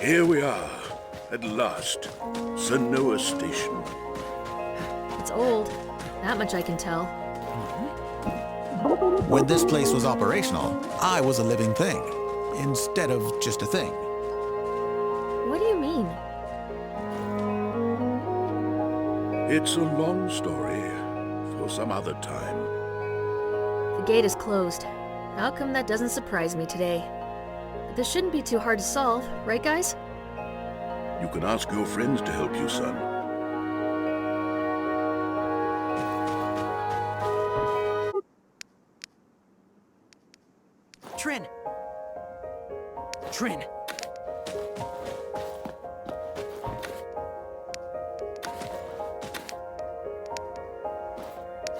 Here we are, at last. Sanoa Station. It's old. That much I can tell. When this place was operational, I was a living thing, instead of just a thing. What do you mean? It's a long story, for some other time. The gate is closed. How come that doesn't surprise me today? But this shouldn't be too hard to solve, right guys? You can ask your friends to help you, son. Trin! Trin!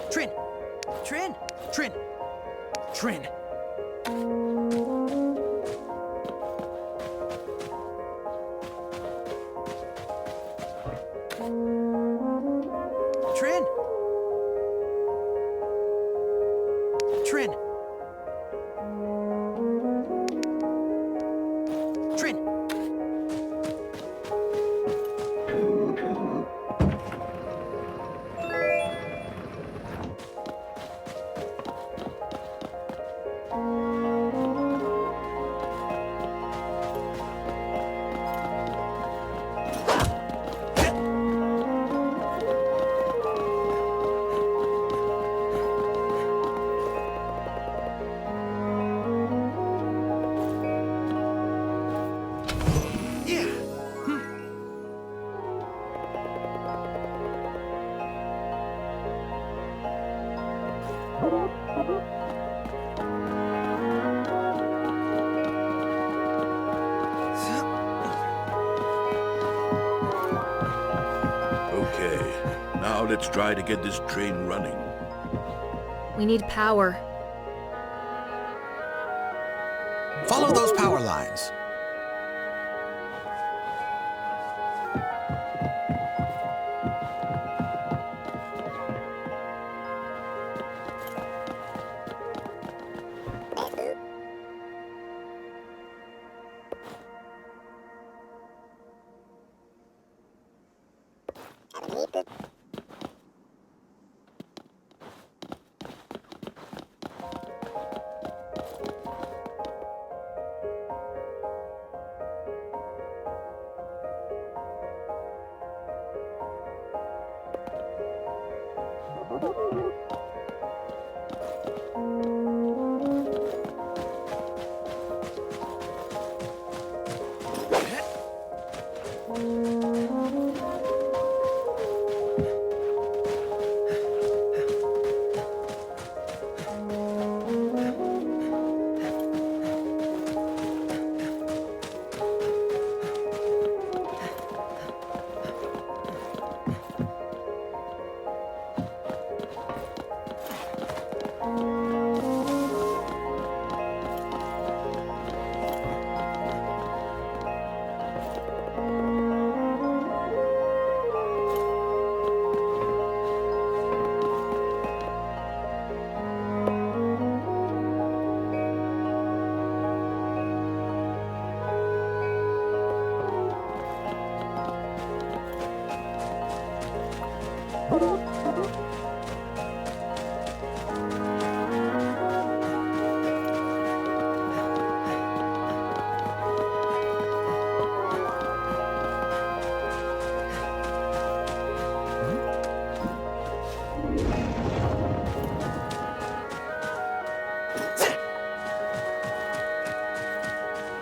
Trin! Trin! Trin! Trin! Trin! Trin! Trin! Okay, now let's try to get this train running. We need power. Follow those power lines.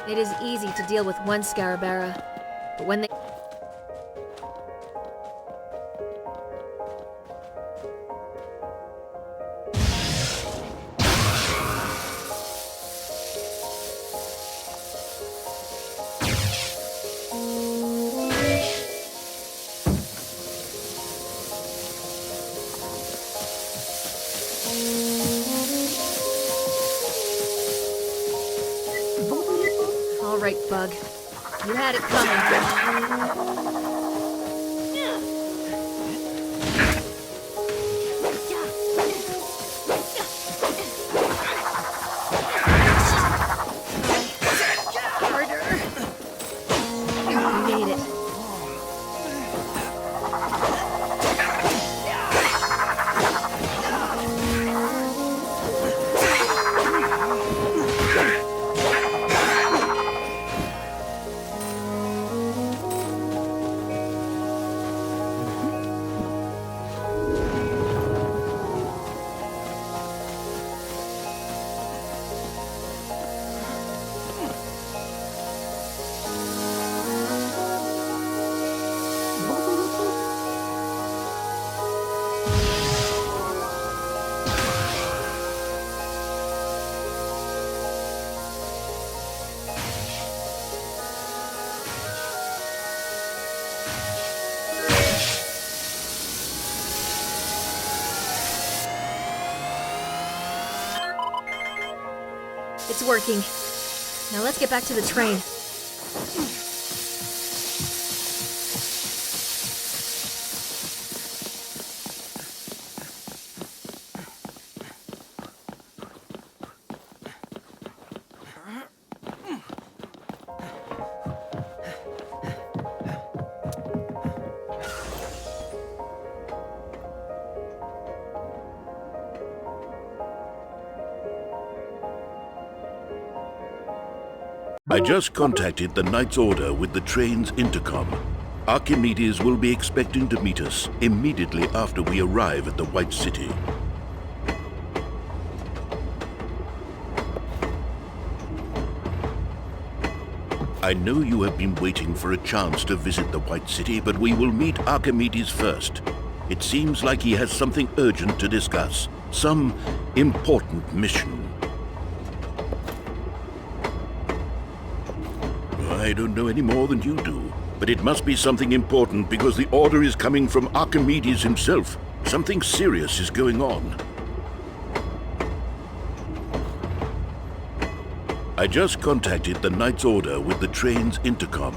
It is easy to deal with one Scarabara, but when they... All right, Bug. You had it coming. Harder. It's working. Now let's get back to the train. I just contacted the Knight's Order with the train's intercom. Archimedes will be expecting to meet us immediately after we arrive at the White City. I know you have been waiting for a chance to visit the White City, but we will meet Archimedes first. It seems like he has something urgent to discuss. Some important mission. I don't know any more than you do, but it must be something important because the order is coming from Archimedes himself. Something serious is going on. I just contacted the Knight's Order with the train's intercom.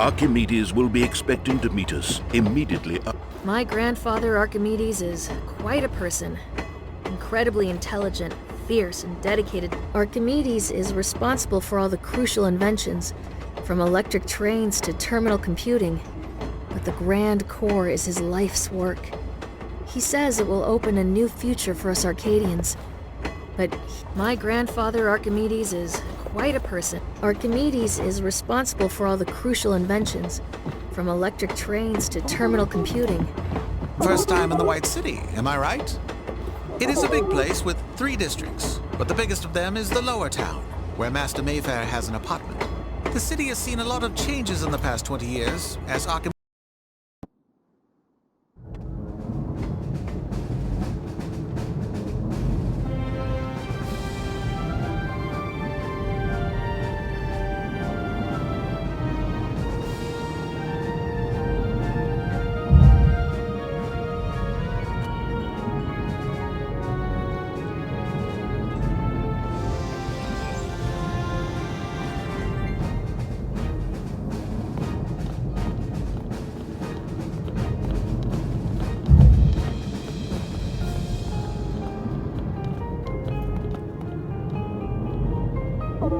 Archimedes will be expecting to meet us immediately. My grandfather Archimedes is quite a person. Incredibly intelligent, fierce, and dedicated. Archimedes is responsible for all the crucial inventions, from electric trains to terminal computing. But the Grand Core is his life's work. He says it will open a new future for us Arcadians. But my grandfather Archimedes is quite a person. Archimedes is responsible for all the crucial inventions, from electric trains to terminal computing. First time in the White City, am I right? It is a big place with 3 districts, but the biggest of them is the Lower Town, where Master Mayfair has an apartment. The city has seen a lot of changes in the past 20 years, as Archimedes...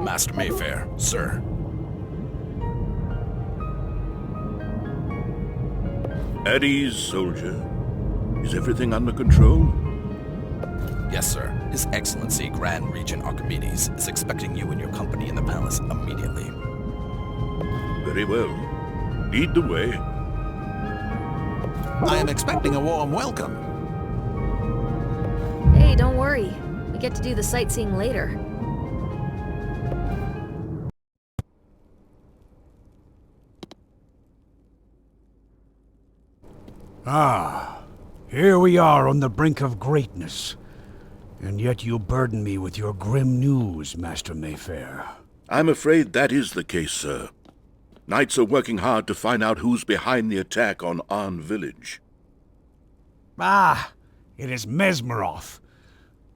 Master Mayfair, sir. At ease, soldier. Is everything under control? Yes, sir. His Excellency Grand Regent Archimedes is expecting you and your company in the palace immediately. Very well. Lead the way. I am expecting a warm welcome. Hey, don't worry. We get to do the sightseeing later. Ah, here we are on the brink of greatness. And yet you burden me with your grim news, Master Mayfair. I'm afraid that is the case, sir. Knights are working hard to find out who's behind the attack on Arn Village. Ah, it is Mesmeroth.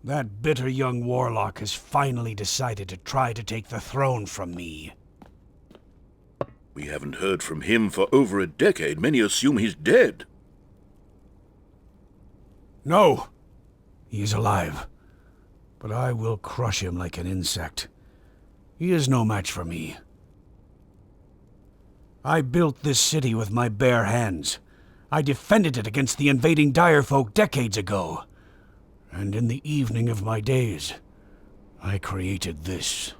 That bitter young warlock has finally decided to try to take the throne from me. We haven't heard from him for over a decade. Many assume he's dead. No, he is alive. But I will crush him like an insect. He is no match for me. I built this city with my bare hands. I defended it against the invading Direfolk decades ago. And in the evening of my days, I created this.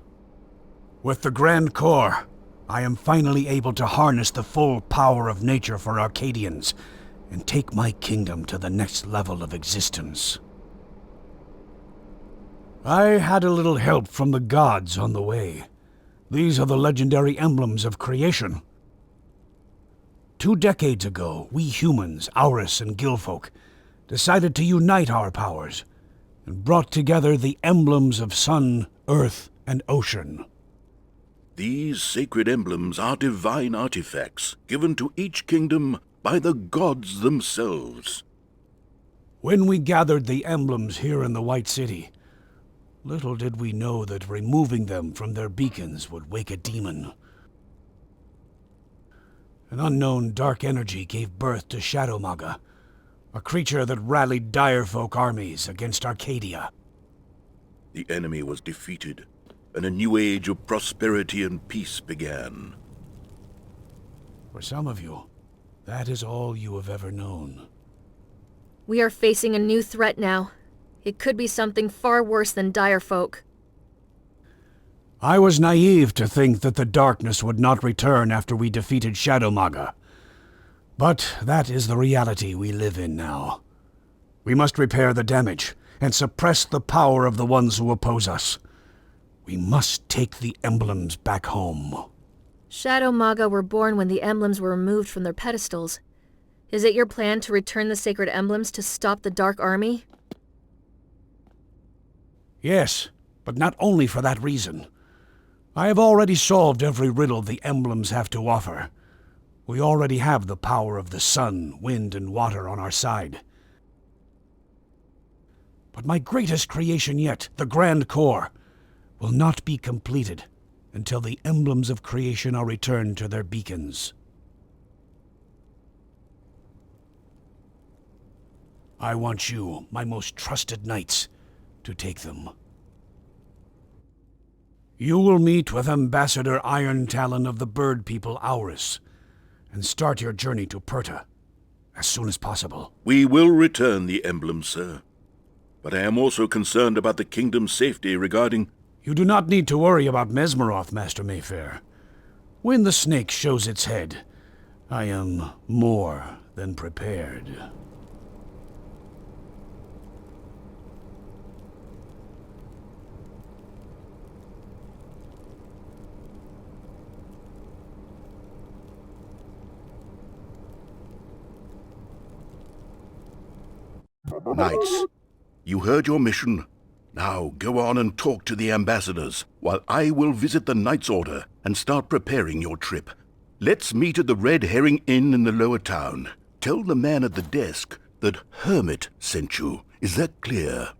With the Grand Core, I am finally able to harness the full power of nature for Arcadians and take my kingdom to the next level of existence. I had a little help from the gods on the way. These are the legendary emblems of creation. 2 decades ago, we humans, Aurus and Gilfolk, decided to unite our powers and brought together the emblems of sun, earth, and ocean. These sacred emblems are divine artifacts given to each kingdom by the gods themselves. When we gathered the emblems here in the White City, Little did we know that removing them from their beacons would wake a demon. An unknown dark energy gave birth to Shadowmaga, a creature that rallied Direfolk armies against Arcadia. The enemy was defeated, and a new age of prosperity and peace began. For some of you, that is all you have ever known. We are facing a new threat now. It could be something far worse than Direfolk. I was naive to think that the darkness would not return after we defeated Shadowmaga. But that is the reality we live in now. We must repair the damage and suppress the power of the ones who oppose us. We must take the emblems back home. Shadowmaga were born when the emblems were removed from their pedestals. Is it your plan to return the sacred emblems to stop the Dark Army? Yes, but not only for that reason. I have already solved every riddle the emblems have to offer. We already have the power of the sun, wind, and water on our side. But my greatest creation yet, the Grand Core, will not be completed until the emblems of creation are returned to their beacons. I want you, my most trusted knights, to take them. You will meet with Ambassador Iron Talon of the Bird People, Aurus, and start your journey to Perta as soon as possible. We will return the emblem, sir. But I am also concerned about the kingdom's safety regarding... You do not need to worry about Mesmeroth, Master Mayfair. When the snake shows its head, I am more than prepared. Knights, you heard your mission. Now go on and talk to the ambassadors, while I will visit the Knights' Order and start preparing your trip. Let's meet at the Red Herring Inn in the lower town. Tell the man at the desk that Hermit sent you. Is that clear?